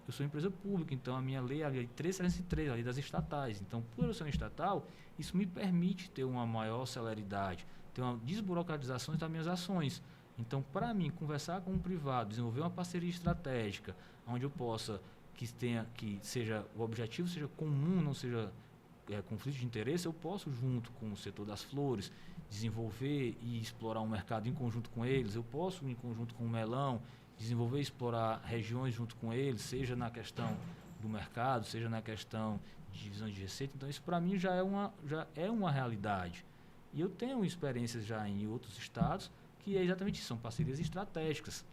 Eu sou empresa pública, então a minha lei é a Lei 3.303, a lei das estatais. Então, por eu ser uma estatal, isso me permite ter uma maior celeridade, ter uma desburocratização das minhas ações. Então, para mim, conversar com o privado, desenvolver uma parceria estratégica, onde eu possa que seja o objetivo seja comum, não seja conflito de interesse, eu posso, junto com o setor das flores, desenvolver e explorar um mercado em conjunto com eles, eu posso, em conjunto com o melão, desenvolver e explorar regiões junto com eles, seja na questão do mercado, seja na questão de divisão de receita. Então, isso para mim já é uma realidade. E eu tenho experiências já em outros estados que é exatamente isso, são parcerias estratégicas.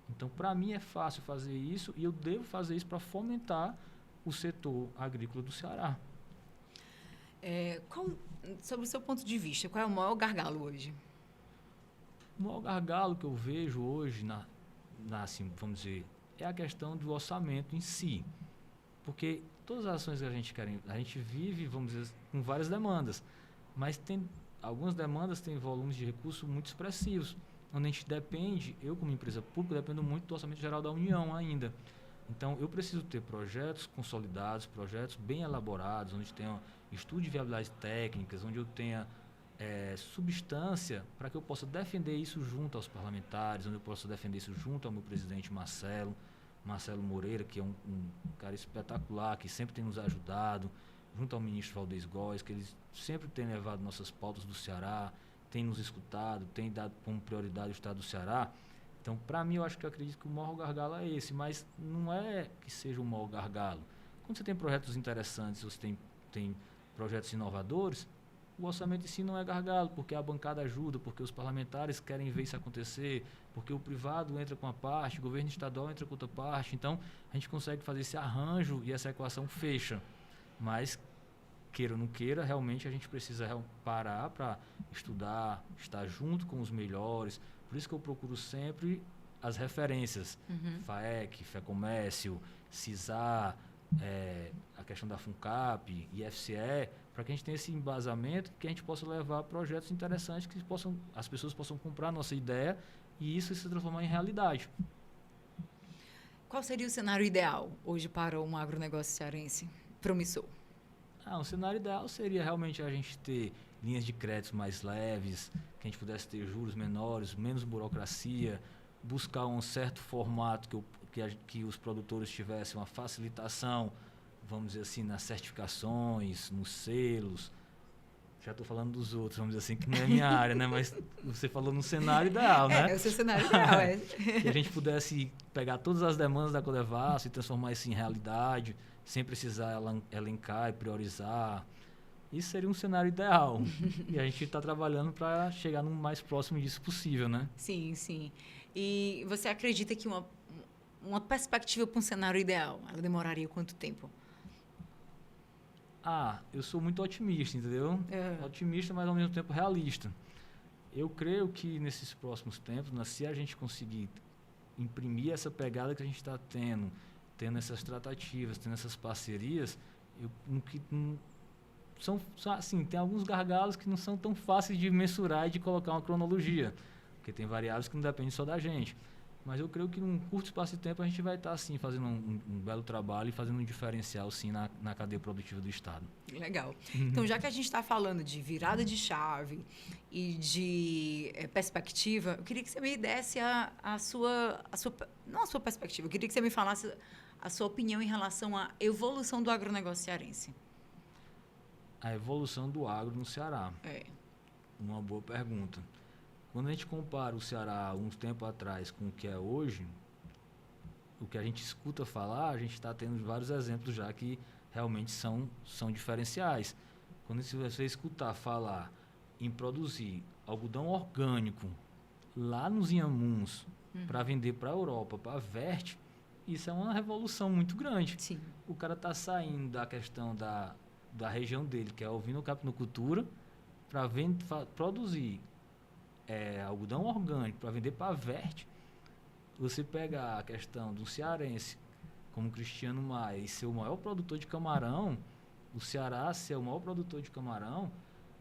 Então, para mim é fácil fazer isso e eu devo fazer isso para fomentar o setor agrícola do Ceará. Sobre o seu ponto de vista, qual é o maior gargalo hoje? O maior gargalo que eu vejo hoje, assim, vamos dizer, é a questão do orçamento em si. Porque todas as ações que a gente vive, vamos dizer, com várias demandas. Mas algumas demandas têm volumes de recursos muito expressivos, onde a gente depende, eu como empresa pública, dependo muito do Orçamento Geral da União ainda. Então, eu preciso ter projetos consolidados, projetos bem elaborados, onde tenha estudo de viabilidades técnicas, onde eu tenha substância para que eu possa defender isso junto aos parlamentares, onde eu possa defender isso junto ao meu presidente Marcelo Moreira, que é um cara espetacular, que sempre tem nos ajudado, junto ao ministro Valdez Góes, que eles sempre têm levado nossas pautas do Ceará, tem nos escutado, tem dado como prioridade o estado do Ceará. Então, para mim, eu acredito que o maior gargalo é esse, mas não é que seja o maior gargalo. Quando você tem projetos interessantes, você tem projetos inovadores, o orçamento em si não é gargalo, porque a bancada ajuda, porque os parlamentares querem ver isso acontecer, porque o privado entra com uma parte, o governo estadual entra com outra parte. Então, a gente consegue fazer esse arranjo e essa equação fecha. Mas, queira ou não queira, realmente a gente precisa parar para estudar, estar junto com os melhores. Por isso que eu procuro sempre as referências. FAEC, FEComércio, CISA, a questão da FUNCAP, IFCE, para que a gente tenha esse embasamento, que a gente possa levar projetos interessantes, que as pessoas possam comprar a nossa ideia e isso se transformar em realidade. Qual seria o cenário ideal hoje para um agronegócio cearense promissor? Um cenário ideal seria realmente a gente ter linhas de crédito mais leves, que a gente pudesse ter juros menores, menos burocracia, buscar um certo formato que os produtores tivessem uma facilitação, vamos dizer assim, nas certificações, nos selos. Já estou falando dos outros, vamos dizer assim, que não é minha área, né? Mas você falou no cenário ideal, né? É o seu cenário ideal, Que a gente pudesse pegar todas as demandas da Codevasf e transformar isso em realidade, sem precisar elencar e priorizar. Isso seria um cenário ideal. E a gente está trabalhando para chegar no mais próximo disso possível, né? Sim, sim. E você acredita que uma perspectiva para um cenário ideal, ela demoraria quanto tempo? Eu sou muito otimista, entendeu? Otimista, mas ao mesmo tempo realista. Eu creio que nesses próximos tempos, se a gente conseguir imprimir essa pegada que a gente está tendo essas tratativas, tendo essas parcerias, assim, tem alguns gargalos que não são tão fáceis de mensurar e de colocar uma cronologia, porque tem variáveis que não dependem só da gente. Mas eu creio que num curto espaço de tempo a gente vai estar, sim, fazendo um belo trabalho e fazendo um diferencial, sim, na cadeia produtiva do Estado. Legal. Então, já que a gente está falando de virada de chave e de perspectiva, eu queria que você me desse não a sua perspectiva, eu queria que você me falasse a sua opinião em relação à evolução do agronegócio cearense. A evolução do agro no Ceará. Uma boa pergunta. Quando a gente compara o Ceará há uns tempo atrás com o que é hoje, o que a gente escuta falar, a gente está tendo vários exemplos já que realmente são diferenciais. Quando você escutar falar em produzir algodão orgânico lá nos Inhamuns para vender para a Europa, para a Verte, isso é uma revolução muito grande. Sim. O cara está saindo da questão da região dele, que é a ovino-capinocultura, para produzir algodão orgânico para vender para a Verte, Você pegar a questão do cearense como Cristiano Maia e ser o maior produtor de camarão, o Ceará ser o maior produtor de camarão,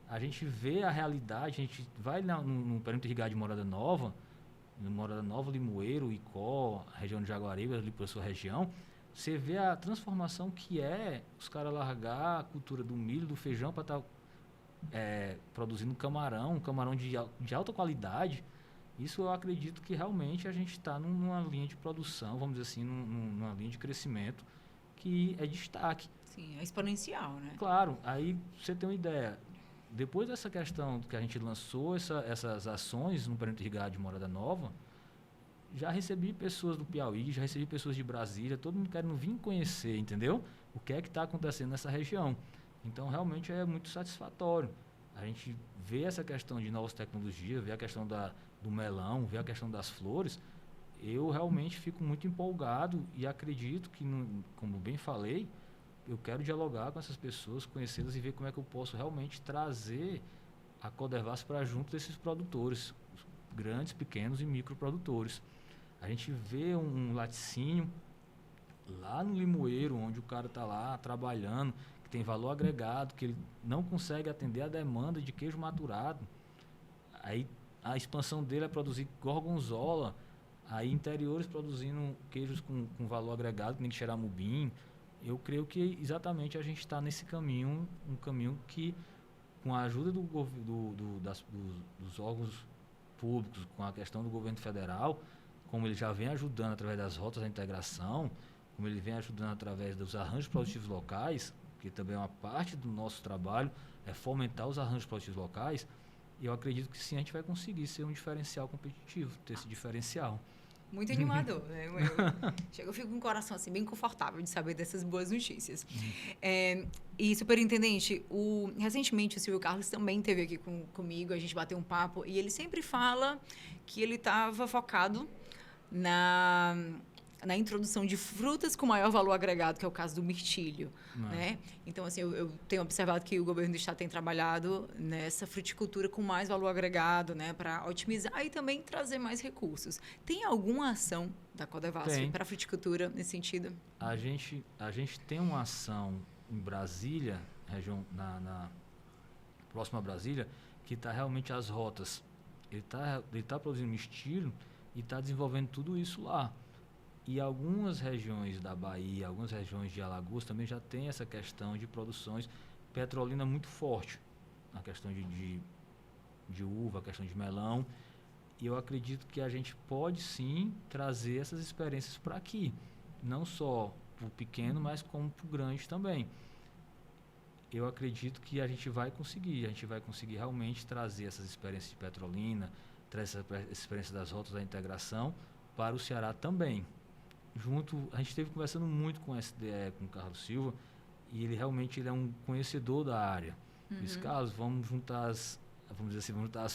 a gente vê a realidade, a gente vai no perímetro irrigado de Morada Nova, Limoeiro, Icó, a região de Jaguaribe, ali por sua região, você vê a transformação que é os caras largar a cultura do milho, do feijão para estar produzindo camarão, de alta qualidade. Isso eu acredito que realmente a gente está numa linha de produção, vamos dizer assim, numa linha de crescimento que é destaque. Sim, é exponencial, né? Claro, aí você tem uma ideia. Depois dessa questão que a gente lançou essas ações no perímetro irrigado de Morada Nova, já recebi pessoas do Piauí, já recebi pessoas de Brasília, todo mundo querendo vir conhecer, entendeu? O que é que está acontecendo nessa região. Então, realmente é muito satisfatório. A gente vê essa questão de novas tecnologias, vê a questão do melão, vê a questão das flores. Eu realmente fico muito empolgado e acredito que, como bem falei, eu quero dialogar com essas pessoas, conhecê-las e ver como é que eu posso realmente trazer a Codevasf para junto desses produtores, grandes, pequenos e microprodutores. A gente vê um laticínio lá no Limoeiro, onde o cara está lá trabalhando, que tem valor agregado, que ele não consegue atender a demanda de queijo maturado. Aí a expansão dele é produzir gorgonzola, aí interiores produzindo queijos com valor agregado, que nem xeramubim. Eu creio que exatamente a gente está nesse caminho, um caminho que, com a ajuda dos órgãos públicos, com a questão do governo federal, como ele já vem ajudando através das rotas da integração, como ele vem ajudando através dos arranjos produtivos locais, que também é uma parte do nosso trabalho, é fomentar os arranjos produtivos locais, e eu acredito que sim, a gente vai conseguir ser um diferencial competitivo, ter esse diferencial. Muito animador, né? Eu fico com o coração assim, bem confortável de saber dessas boas notícias. E, superintendente, recentemente o Silvio Carlos também esteve aqui comigo, a gente bateu um papo, e ele sempre fala que ele estava focado na introdução de frutas com maior valor agregado, que é o caso do mirtilho, né? Então, assim, eu tenho observado que o governo do estado tem trabalhado nessa fruticultura com mais valor agregado, né? Para otimizar e também trazer mais recursos. Tem alguma ação da Codevasf para a fruticultura nesse sentido? A gente tem uma ação em Brasília, região próxima a Brasília, que está realmente as rotas. Ele tá produzindo mirtilho e está desenvolvendo tudo isso lá. E algumas regiões da Bahia, algumas regiões de Alagoas também já tem essa questão de produções petrolina muito forte. A questão de uva, a questão de melão. E eu acredito que a gente pode sim trazer essas experiências para aqui. Não só para o pequeno, mas como para o grande também. Eu acredito que a gente vai conseguir realmente trazer essas experiências de petrolina, trazer essa experiência das rotas da integração para o Ceará também. A gente esteve conversando muito com o SDE, com o Carlos Silva, e ele realmente é um conhecedor da área. Disse, Carlos, vamos juntar as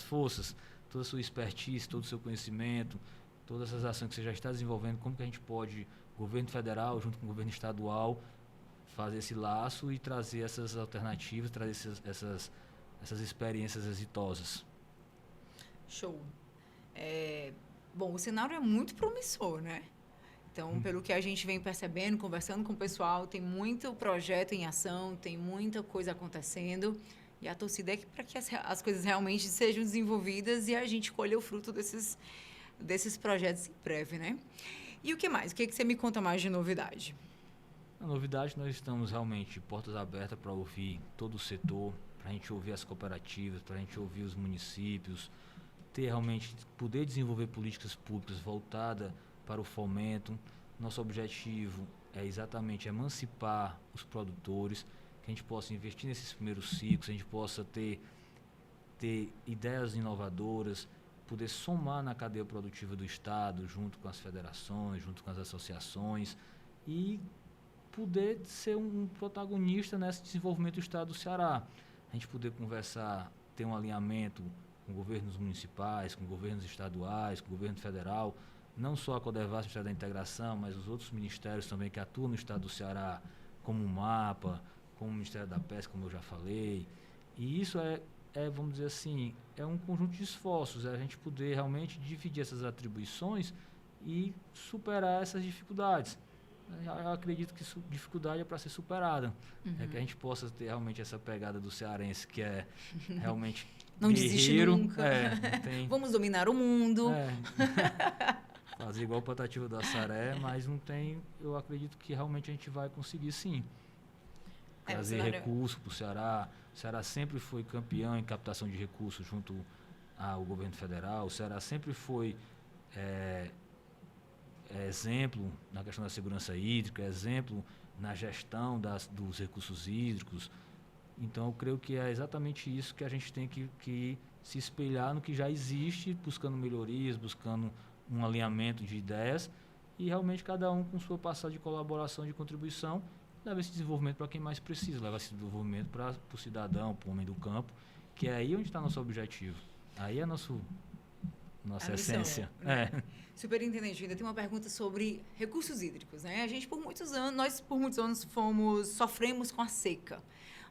forças, toda a sua expertise, todo o seu conhecimento, todas essas ações que você já está desenvolvendo, como que a gente pode, governo federal junto com o governo estadual, fazer esse laço e trazer essas alternativas, trazer essas experiências exitosas. Show. Bom, o cenário é muito promissor, né? Então, pelo que a gente vem percebendo, conversando com o pessoal, tem muito projeto em ação, tem muita coisa acontecendo. E a torcida é para que as coisas realmente sejam desenvolvidas e a gente colha o fruto desses projetos em breve, né? E o que mais? O que você me conta mais de novidade? A novidade, nós estamos realmente portas abertas para ouvir todo o setor, para a gente ouvir as cooperativas, para a gente ouvir os municípios, poder desenvolver políticas públicas voltadas para o fomento. Nosso objetivo é exatamente emancipar os produtores, que a gente possa investir nesses primeiros ciclos, a gente possa ter ideias inovadoras, poder somar na cadeia produtiva do Estado, junto com as federações, junto com as associações, e poder ser um protagonista nesse desenvolvimento do Estado do Ceará. A gente poder conversar, ter um alinhamento com governos municipais, com governos estaduais, com o governo federal, não só a Codevasf, o Ministério da Integração, mas os outros ministérios também que atuam no Estado do Ceará, como o MAPA, como o Ministério da Pesca, como eu já falei. E isso vamos dizer assim, é um conjunto de esforços, é a gente poder realmente dividir essas atribuições e superar essas dificuldades. Eu acredito que dificuldade é para ser superada. É que a gente possa ter realmente essa pegada do cearense, que é realmente não desiste nunca. Não tem, vamos dominar o mundo. Fazer igual o Patativa do Assaré, mas não tem. Eu acredito que realmente a gente vai conseguir sim. Trazer recursos para o Ceará. O Ceará sempre foi campeão em captação de recursos junto ao governo federal. O Ceará sempre foi exemplo na questão da segurança hídrica, exemplo na gestão dos recursos hídricos. Então, eu creio que é exatamente isso que a gente tem que se espelhar no que já existe, buscando melhorias, buscando um alinhamento de ideias e realmente cada um com sua passagem de colaboração, de contribuição, leva esse desenvolvimento para quem mais precisa, leva esse desenvolvimento para o cidadão, para o homem do campo, que é aí onde está nosso objetivo. Aí é nossa essência. Né? Superintendente, ainda tem uma pergunta sobre recursos hídricos, né? A gente nós por muitos anos sofremos com a seca.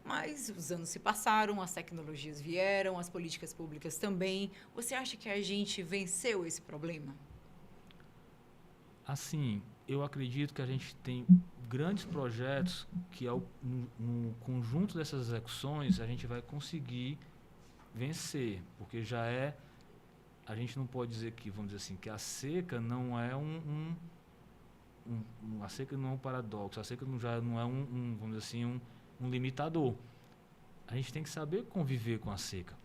Mas os anos se passaram, as tecnologias vieram, as políticas públicas também. Você acha que a gente venceu esse problema? Assim, eu acredito que a gente tem grandes projetos que, no conjunto dessas execuções, a gente vai conseguir vencer, porque a gente não pode dizer que, vamos dizer assim, que a seca não é a seca não é um paradoxo, a seca já não é vamos dizer assim, um limitador. A gente tem que saber conviver com a seca.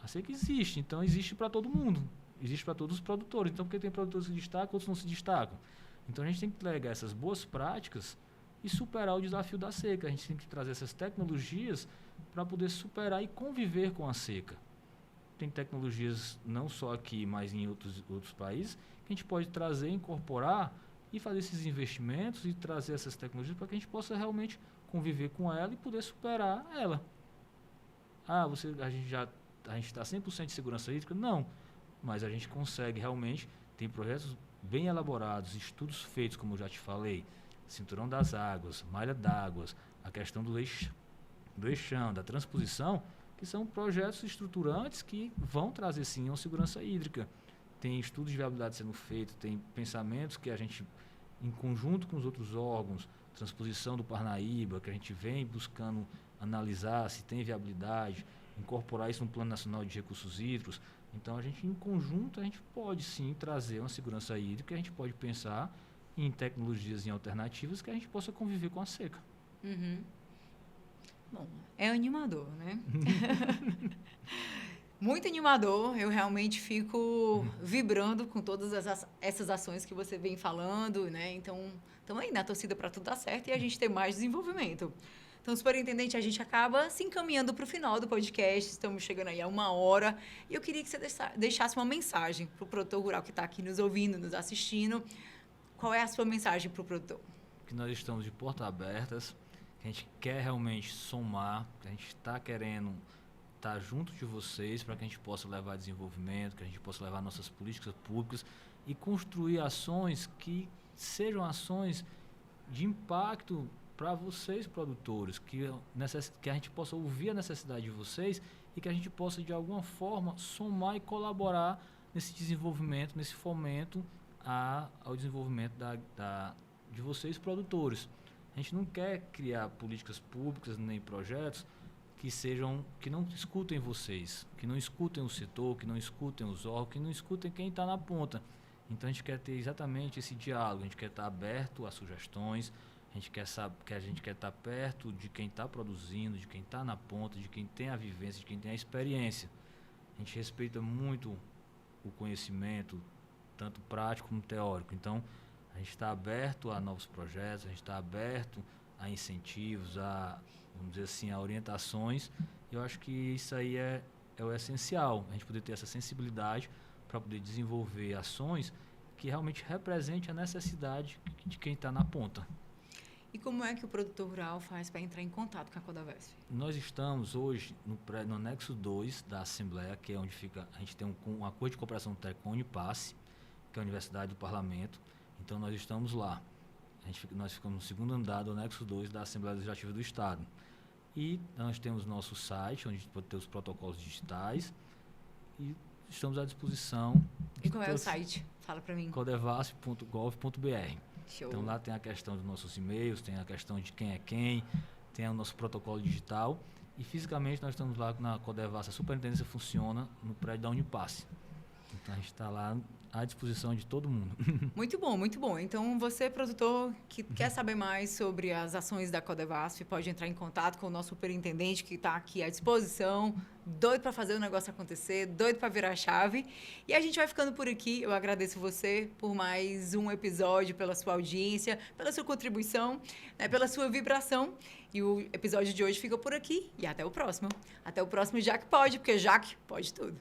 A seca existe, então existe para todo mundo, existe para todos os produtores. Então, porque tem produtores que se destacam, outros não se destacam. Então, a gente tem que pegar essas boas práticas e superar o desafio da seca. A gente tem que trazer essas tecnologias para poder superar e conviver com a seca. Tem tecnologias não só aqui, mas em outros países, que a gente pode trazer, incorporar e fazer esses investimentos e trazer essas tecnologias para que a gente possa realmente conviver com ela e poder superar ela. A gente está 100% de segurança hídrica? Não, mas a gente consegue realmente, tem projetos bem elaborados, estudos feitos, como eu já te falei, cinturão das águas, malha d'águas, a questão do eixão, da transposição, que são projetos estruturantes que vão trazer sim uma segurança hídrica. Tem estudos de viabilidade sendo feitos, tem pensamentos que a gente, em conjunto com os outros órgãos, transposição do Parnaíba, que a gente vem buscando analisar se tem viabilidade, incorporar isso no Plano Nacional de Recursos Hídricos. Então, a gente, em conjunto, a gente pode sim trazer uma segurança hídrica, a gente pode pensar em tecnologias e alternativas que a gente possa conviver com a seca. Uhum. Bom, é animador, né? Muito animador. Eu realmente fico vibrando com todas essas ações que você vem falando, né? Então, estamos aí na torcida para tudo dar certo e a gente ter mais desenvolvimento. Então, superintendente, a gente acaba se encaminhando para o final do podcast. Estamos chegando aí a 1 hora. E eu queria que você deixasse uma mensagem para o produtor rural que está aqui nos ouvindo, nos assistindo. Qual é a sua mensagem para o produtor? Que nós estamos de portas abertas, que a gente quer realmente somar, que a gente está querendo estar junto de vocês para que a gente possa levar desenvolvimento, que a gente possa levar nossas políticas públicas e construir ações que sejam ações de impacto para vocês, produtores, que a gente possa ouvir a necessidade de vocês e que a gente possa, de alguma forma, somar e colaborar nesse desenvolvimento, nesse fomento ao desenvolvimento de vocês, produtores. A gente não quer criar políticas públicas nem projetos que não escutem vocês, que não escutem o setor, que não escutem os órgãos, que não escutem quem está na ponta. Então, a gente quer ter exatamente esse diálogo, a gente quer estar aberto a sugestões, a gente quer estar perto de quem está produzindo, de quem está na ponta, de quem tem a vivência, de quem tem a experiência. A gente respeita muito o conhecimento, tanto prático como teórico. Então, a gente está aberto a novos projetos, a gente está aberto a incentivos, vamos dizer assim, a orientações. Eu acho que isso aí é o essencial, a gente poder ter essa sensibilidade para poder desenvolver ações que realmente representem a necessidade de quem está na ponta. E como é que o produtor rural faz para entrar em contato com a Codavesf? Nós estamos hoje no anexo 2 da Assembleia, que é onde a gente tem um acordo de cooperação técnica com a Unipasse, que é a Universidade do Parlamento. Então, nós estamos lá. Nós ficamos no segundo andar do anexo 2 da Assembleia Legislativa do Estado. E nós temos nosso site, onde a gente pode ter os protocolos digitais, e estamos à disposição. E qual é o site? Fala para mim. codevasf.gov.br. Show. Então lá tem a questão dos nossos e-mails, tem a questão de quem é quem, tem o nosso protocolo digital e fisicamente nós estamos lá na Codevasf, a superintendência funciona no prédio da Unipasse. Então a gente está lá à disposição de todo mundo. Muito bom, muito bom. Então, você, produtor, que quer saber mais sobre as ações da Codevasf, pode entrar em contato com o nosso superintendente, que está aqui à disposição, doido para fazer o negócio acontecer, doido para virar a chave. E a gente vai ficando por aqui. Eu agradeço você por mais um episódio, pela sua audiência, pela sua contribuição, né, pela sua vibração. E o episódio de hoje fica por aqui. E até o próximo. Até o próximo Jaque Pode, porque Jaque pode tudo.